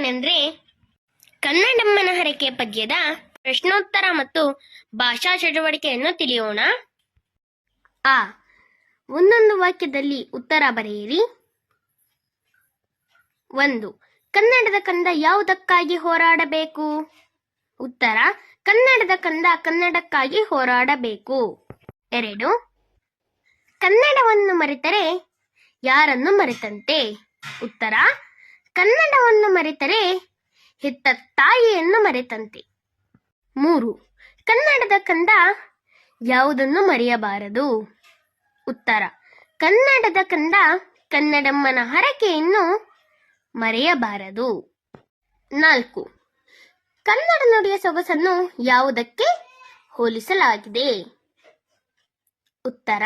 ಏನಂದ್ರೆ ಕನ್ನಡಮ್ಮನ ಹರಕೆ ಪದ್ಯದ ಪ್ರಶ್ನೋತ್ತರ ಮತ್ತು ಭಾಷಾ ಚಟುವಟಿಕೆಯನ್ನು ತಿಳಿಯೋಣ. ಆ. ಒಂದೊಂದು ವಾಕ್ಯದಲ್ಲಿ ಉತ್ತರ ಬರೆಯಿರಿ. 1. ಕನ್ನಡದ ಕಂದ ಯಾವುದಕ್ಕಾಗಿ ಹೋರಾಡಬೇಕು? ಉತ್ತರ: ಕನ್ನಡದ ಕಂದ ಕನ್ನಡಕ್ಕಾಗಿ ಹೋರಾಡಬೇಕು. 2. ಕನ್ನಡವನ್ನು ಮರೆತರೆ ಯಾರನ್ನು ಮರೆತಂತೆ? ಉತ್ತರ: ಕನ್ನಡವನ್ನು ಮರೆತರೆ ಹೆತ್ತ ತಾಯಿಯನ್ನು ಮರೆತಂತೆ. 3. ಕನ್ನಡದ ಕಂದ ಯಾವುದನ್ನು ಮರೆಯಬಾರದು? ಉತ್ತರ: ಕನ್ನಡದ ಕಂದ ಕನ್ನಡಮ್ಮನ ಹರಕೆಯನ್ನು ಮರೆಯಬಾರದು. 4. ಕನ್ನಡ ನುಡಿಯ ಸೊಗಸನ್ನು ಯಾವುದಕ್ಕೆ ಹೋಲಿಸಲಾಗಿದೆ? ಉತ್ತರ: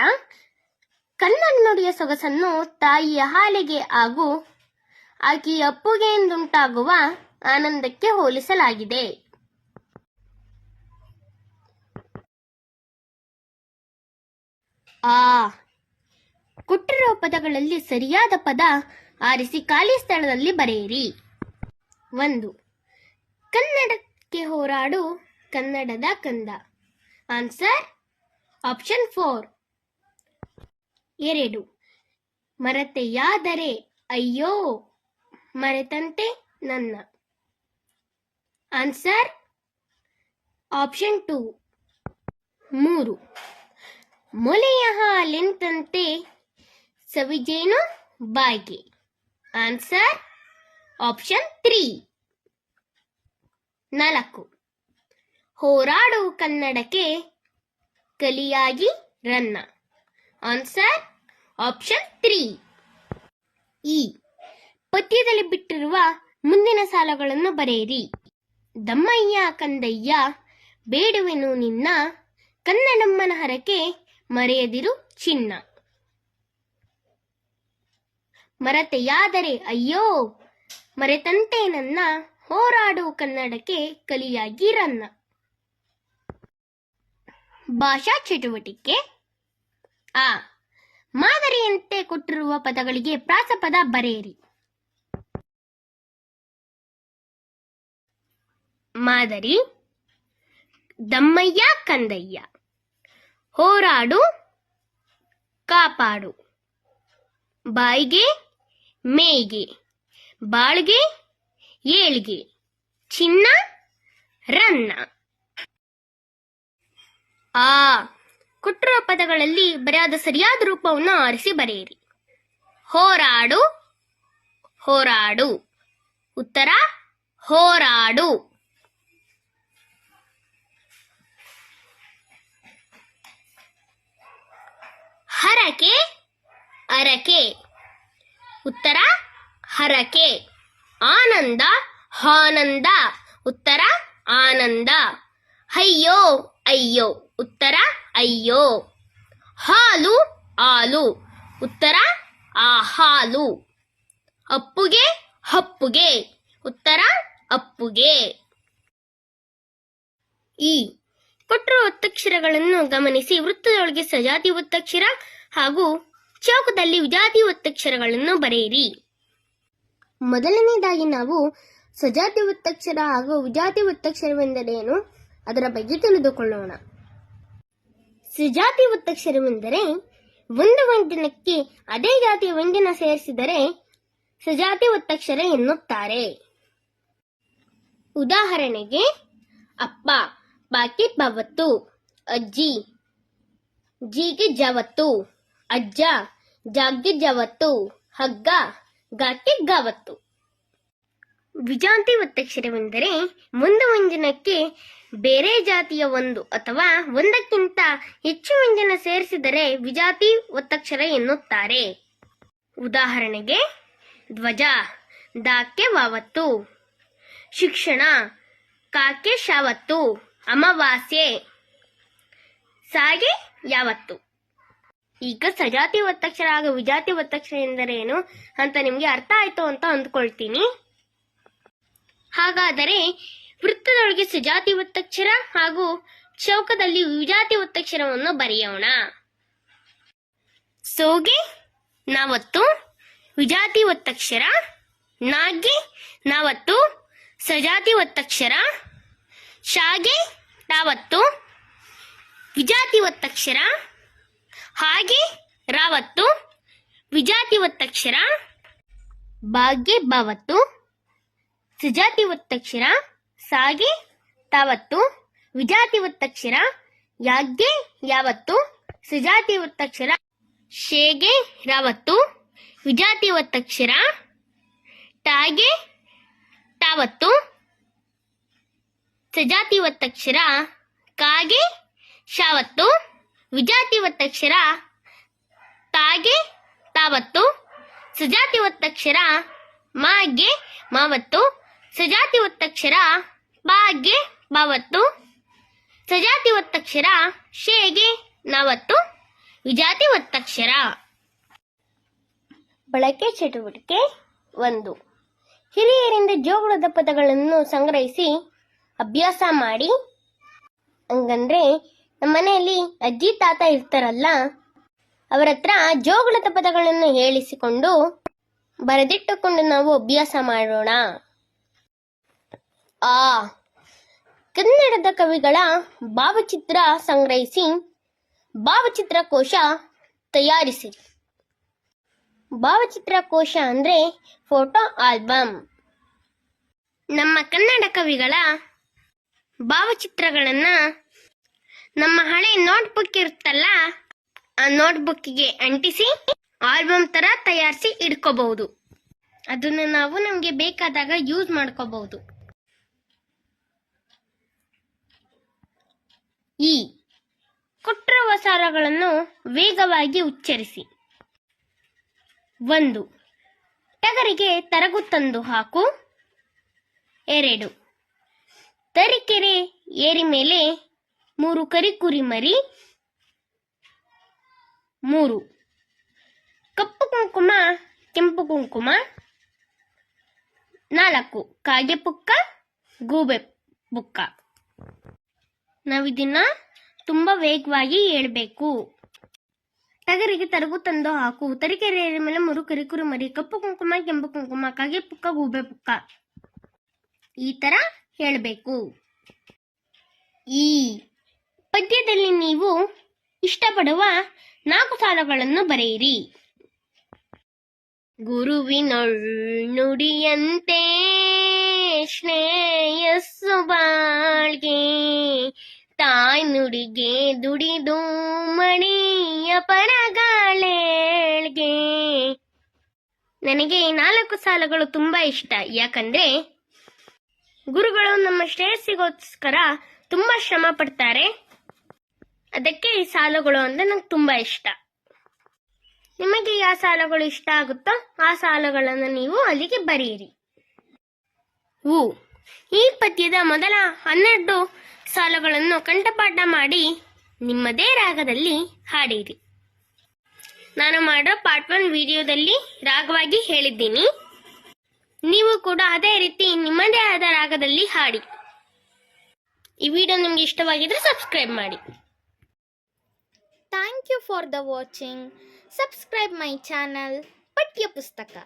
ಕನ್ನಡ ನುಡಿಯ ಸೊಗಸನ್ನು ತಾಯಿಯ ಹಾಲಿಗೆ ಹಾಗೂ ಆಕೆಯ ಅಪ್ಪುಗೆಯಿಂದುಂಟಾಗುವ ಆನಂದಕ್ಕೆ ಹೋಲಿಸಲಾಗಿದೆ. ಆ. ಕೊಟ್ಟಿರುವ ಪದಗಳಲ್ಲಿ ಸರಿಯಾದ ಪದ ಆರಿಸಿ ಖಾಲಿ ಸ್ಥಳದಲ್ಲಿ ಬರೆಯಿರಿ. 1. ಕನ್ನಡಕ್ಕೆ ಹೋರಾಡು ಕನ್ನಡದ ಕಂದ. Answer option 4. 2. ಮರೆತೆಯಾದರೆ ಅಯ್ಯೋ ಮರೆತಂತೆ ನನ್ನ. Answer option 2. 3. ಮೊಲೆಯ ಹಾಲೆಂತಂತೆ ಸವಿಜೇನು ಬಾಯ್ಗೆ. Answer option 3. 4. ಹೋರಾಡು ಕನ್ನಡಕ್ಕೆ ಕಲಿಯಾಗಿ ರನ್ನ. Answer option 3. ಈ. ಪದ್ಯದಲ್ಲಿ ಬಿಟ್ಟಿರುವ ಮುಂದಿನ ಸಾಲುಗಳನ್ನು ಬರೆಯಿರಿ. ದಮ್ಮಯ್ಯ ಕಂದಯ್ಯ ಬೇಡುವೆನು ನಿನ್ನ, ಕನ್ನಡಮ್ಮನ ಹರಕೆ ಮರೆಯದಿರು ಚಿನ್ನ. ಮರೆತೆಯಾದರೆ ಅಯ್ಯೋ ಮರೆತಂತೆ ನನ್ನ, ಹೋರಾಡು ಕನ್ನಡಕ್ಕೆ ಕಲಿಯಾಗಿ ರನ್ನ. ಭಾಷಾ ಚಟುವಟಿಕೆ. ಆ. ಮಾದರಿಯಂತೆ ಕೊಟ್ಟಿರುವ ಪದಗಳಿಗೆ ಪ್ರಾಸಪದ ಬರೆಯಿರಿ. ಮಾದರಿ: ದಮ್ಮಯ್ಯ ಕಂದಯ್ಯ. ಹೋರಾಡು ಕಾಪಾಡು. ಬಾಯ್ಗೆ ಮೇಯ್ಗೆ. ಬಾಳ್ಗೆ ಏಳ್ಗೆ. ಚಿನ್ನ ರನ್ನ. ಆ. ಕೊಟ್ಟಿರುವ ಪದಗಳಲ್ಲಿ ಬರೆಯಾದ ಸರಿಯಾದ ರೂಪವನ್ನು ಆರಿಸಿ ಬರೆಯಿರಿ. ಹೋರಾಡು ಹೋರಾಡು. ಉತ್ತರ: ಹೋರಾಡು. ಹರಕೆ ಅರಕೆ. ಉತ್ತರ: ಹರಕೆ. ಆನಂದ ಆನಂದ. ಉತ್ತರ: ಆನಂದ. ಅಯ್ಯೋ ಅಯ್ಯೋ. ಉತ್ತರ: ಅಯ್ಯೋ. ಹಾಲು ಹಾಲು. ಉತ್ತರ: ಆ ಹಾಲು. ಅಪ್ಪುಗೆ ಹಪ್ಪುಗೆ. ಉತ್ತರ: ಅಪ್ಪುಗೆ. ಈ. ಕೊಟ್ಟಿರುವ ಒತ್ತಕ್ಷರಗಳನ್ನು ಗಮನಿಸಿ ವೃತ್ತದೊಳಗೆ ಸಜಾತಿ ಒತ್ತಕ್ಷರ ಹಾಗೂ ಚೌಕದಲ್ಲಿ ವಿಜಾತಿ ಒತ್ತಕ್ಷರಗಳನ್ನು ಬರೆಯಿರಿ. ಮೊದಲನೇದಾಗಿ ನಾವು ಸಜಾತಿ ಒತ್ತಕ್ಷರ ಹಾಗೂ ವಿಜಾತಿ ಒತ್ತಕ್ಷರವೆಂದರೇನು ಅದರ ಬಗ್ಗೆ ತಿಳಿದುಕೊಳ್ಳೋಣ. ಸಜಾತಿ ಒತ್ತಕ್ಷರವೆಂದರೆ ಒಂದು ವ್ಯಂಜನಕ್ಕೆ ಅದೇ ಜಾತಿಯ ವ್ಯಂಜನ ಸೇರಿಸಿದರೆ ಸಜಾತಿ ಒತ್ತಕ್ಷರ ಎನ್ನುತ್ತಾರೆ. ಉದಾಹರಣೆಗೆ ಅಪ್ಪ ಬಾಕಿ ಬವತ್ತು. ಅಜ್ಜಿ ಜೀಗೆ ಜವತ್ತು. ಅಜ್ಜ ಜಾಗ್ಗೆ ಜವತ್ತು. ಹಗ್ಗ ಗಾಕ್ಕೆ ಗಾವತ್ತು. ವಿಜಾತಿ ಒತ್ತಕ್ಷರವೆಂದರೆ ಒಂದು ವ್ಯಂಜನಕ್ಕೆ ಬೇರೆ ಜಾತಿಯ ಒಂದು ಅಥವಾ ಒಂದಕ್ಕಿಂತ ಹೆಚ್ಚು ವ್ಯಂಜನ ಸೇರಿಸಿದರೆ ವಿಜಾತಿ ಒತ್ತಕ್ಷರ ಎನ್ನುತ್ತಾರೆ. ಉದಾಹರಣೆಗೆ ಧ್ವಜ ದಾಕ್ಕೆ ವಾವತ್ತು. ಶಿಕ್ಷಣ ಕಾಕ್ಕೆ ಶಾವತ್ತು. ಅಮಾವಾಸ್ಯೆ ಸಾಗೆ ಯಾವತ್ತು. ಈಗ ಸಜಾತಿ ಒತ್ತಕ್ಷರ ಹಾಗೂ ವಿಜಾತಿ ಒತ್ತಕ್ಷರ ಎಂದರೇನು ಅಂತ ನಿಮಗೆ ಅರ್ಥ ಆಯ್ತು ಅಂತ ಅಂದ್ಕೊಳ್ತೀನಿ. ಹಾಗಾದರೆ ವೃತ್ತದೊಳಗೆ ಸಜಾತಿ ಒತ್ತಕ್ಷರ ಹಾಗೂ ಚೌಕದಲ್ಲಿ ವಿಜಾತಿ ಒತ್ತಕ್ಷರವನ್ನು ಬರೆಯೋಣ. ಸೋಗೆ ನಾವತ್ತು. ವಿಜಾತಿ ಒತ್ತಕ್ಷರ ನಾಗೆ ನಾವತ್ತು. ಸಜಾತಿ ಒತ್ತಕ್ಷರ. ಶಾಗೆ ರಾವತ್ತು. ವಿಜಾತಿ ಒತ್ತಕ್ಷರ. ಹಾಗೆ ರಾವತ್ತು. ವಿಜಾತಿ ಒತ್ತಕ್ಷರ. ಭಾಗ್ಯ ಬಾವತ್ತು. ಸಜಾತಿ ಒತ್ತಕ್ಷರ. ಸಾಗೆ ತಾವತ್ತು. ವಿಜಾತಿ ಒತ್ತಕ್ಷರ. ಯಾಗ್ಗೆ ಯಾವತ್ತು. ಸಜಾತಿ ಒತ್ತಕ್ಷರ. ಶೇಗೆ ರಾವತ್ತು. ವಿಜಾತಿ ಒತ್ತಕ್ಷರ. ಟಾಗೆ ಟಾವತ್ತು. ಸಜಾತಿ ಒತ್ತಕ್ಷರ. ಕಾಗೆ ಶಾವತ್ತು. ವಿಜಾತಿ ಒತ್ತಕ್ಷರ. ತಾಗೆ ತಾವತ್ತು. ಸಜಾತಿ ಒತ್ತಕ್ಷರ. ಮಾಗೆ ಮಾವತ್ತು. ಸಜಾತಿ ಒತ್ತಕ್ಷರ. ಬಾಗೆ ಬಾವತ್ತು. ಸಜಾತಿ ಒತ್ತಕ್ಷರ. ಶೇಗೆ ನಾವತ್ತು. ವಿಜಾತಿ ಒತ್ತಕ್ಷರ. ಬಳಕೆ ಚಟುವಟಿಕೆ 1. ಹಿರಿಯರಿಂದ ಜೋಗುಳದ ಪದಗಳನ್ನು ಸಂಗ್ರಹಿಸಿ ಅಭ್ಯಾಸ ಮಾಡಿ. ಹಂಗಂದ್ರೆ ನಮ್ಮ ಮನೆಯಲ್ಲಿ ಅಜ್ಜಿ ತಾತ ಇರ್ತಾರಲ್ಲ, ಅವರ ಹತ್ರ ಜೋಗುಳದ ಪದಗಳನ್ನು ಹೇಳಿಸಿಕೊಂಡು ಬರೆದಿಟ್ಟುಕೊಂಡು ನಾವು ಅಭ್ಯಾಸ ಮಾಡೋಣ. ಆ ಕನ್ನಡದ ಕವಿಗಳ ಭಾವಚಿತ್ರ ಸಂಗ್ರಹಿಸಿ ಭಾವಚಿತ್ರ ಕೋಶ ತಯಾರಿಸಿರಿ. ಭಾವಚಿತ್ರ ಕೋಶ ಅಂದ್ರೆ ಫೋಟೋ ಆಲ್ಬಮ್. ನಮ್ಮ ಕನ್ನಡ ಕವಿಗಳ ಭಾವಚಿತ್ರಗಳನ್ನ ನಮ್ಮ ಹಳೆ ನೋಟ್ಬುಕ್ ಇರುತ್ತಲ್ಲ, ಆ ನೋಟ್ಬುಕ್ಕಿಗೆ ಅಂಟಿಸಿ ಆಲ್ಬಮ್ ತರ ತಯಾರಿಸಿ ಇಟ್ಕೋಬಹುದು. ಅದನ್ನು ನಾವು ನಮಗೆ ಬೇಕಾದಾಗ ಯೂಸ್ ಮಾಡ್ಕೋಬಹುದು. ಈ ಕೊಟ್ಟಿರುವ ಸಾಲಗಳನ್ನು ವೇಗವಾಗಿ ಉಚ್ಚರಿಸಿ. 1. ಟಗರಿಗೆ ತರಗು ತಂದು ಹಾಕು. 2. ತರೀಕೆರೆ ಏರಿ ಮೇಲೆ 3 ಕರಿಕುರಿ ಮರಿ. 3. ಕಪ್ಪು ಕುಂಕುಮ ಕೆಂಪು ಕುಂಕುಮ. 4. ಕಾಗೆ ಪುಕ್ಕ ಗೂಬೆ ಬುಕ್ಕ. ನಾವಿದನ್ನ ತುಂಬಾ ವೇಗವಾಗಿ ಹೇಳ್ಬೇಕು. ಟಗರಿಗೆ ತರಗು ತಂದು ಹಾಕು. ತರೀಕೆರೆ ಮೇಲೆ 3 ಕರಿಕುರಿ ಮರಿ. ಕಪ್ಪು ಕುಂಕುಮ ಕೆಂಪು ಕುಂಕುಮ. ಕಾಗೆ ಪುಕ್ಕ ಗೂಬೆ ಪುಕ್ಕ. ಈ ತರ ಹೇಳ್ಬೇಕು. ಈ ಪದ್ಯದಲ್ಲಿ ನೀವು ಇಷ್ಟಪಡುವ 4 ಸಾಲುಗಳನ್ನು ಬರೆಯಿರಿ. ಗುರುವಿನೊಳ್ ನುಡಿಯಂತೆ ಶ್ರೇಯಸ್ಸು ಬಾಳ್ಗೆ. ತಾಯ್ ನುಡಿಗೆ ದುಡಿದು ಮಣಿಯ ಪರಗಾಳೇಳ್ಗೆ. ನನಗೆ ಈ 4 ಸಾಲುಗಳು ತುಂಬಾ ಇಷ್ಟ. ಯಾಕಂದ್ರೆ ಗುರುಗಳು ನಮ್ಮ ಶ್ರೇಯಸ್ಸಿಗೋಸ್ಕರ ತುಂಬಾ ಶ್ರಮ ಪಡ್ತಾರೆ. ಅದಕ್ಕೆ ಈ ಸಾಲುಗಳು ಅಂದ್ರೆ ನಂಗೆ ತುಂಬಾ ಇಷ್ಟ. ನಿಮಗೆ ಯಾವ ಸಾಲುಗಳು ಇಷ್ಟ ಆಗುತ್ತೋ ಆ ಸಾಲುಗಳನ್ನು ನೀವು ಅಲ್ಲಿಗೆ ಬರೆಯಿರಿ. ಈ ಪದ್ಯದ ಮೊದಲ 12 ಸಾಲುಗಳನ್ನು ಕಂಠಪಾಠ ಮಾಡಿ ನಿಮ್ಮದೇ ರಾಗದಲ್ಲಿ ಹಾಡಿರಿ. ನಾನು ಮಾಡೋ ಪಾರ್ಟ್ 1 ವಿಡಿಯೋದಲ್ಲಿ ರಾಗವಾಗಿ ಹೇಳಿದ್ದೀನಿ. ನೀವು ಕೂಡ ಅದೇ ರೀತಿ ನಿಮ್ಮದೇ ಆದ ರಾಗದಲ್ಲಿ ಹಾಡಿ. ಈ ವಿಡಿಯೋ ನಿಮ್ಗೆ ಇಷ್ಟವಾಗಿದ್ರೆ ಸಬ್ಸ್ಕ್ರೈಬ್ ಮಾಡಿ. Thank you for the watching. Subscribe my channel Patya Pustaka.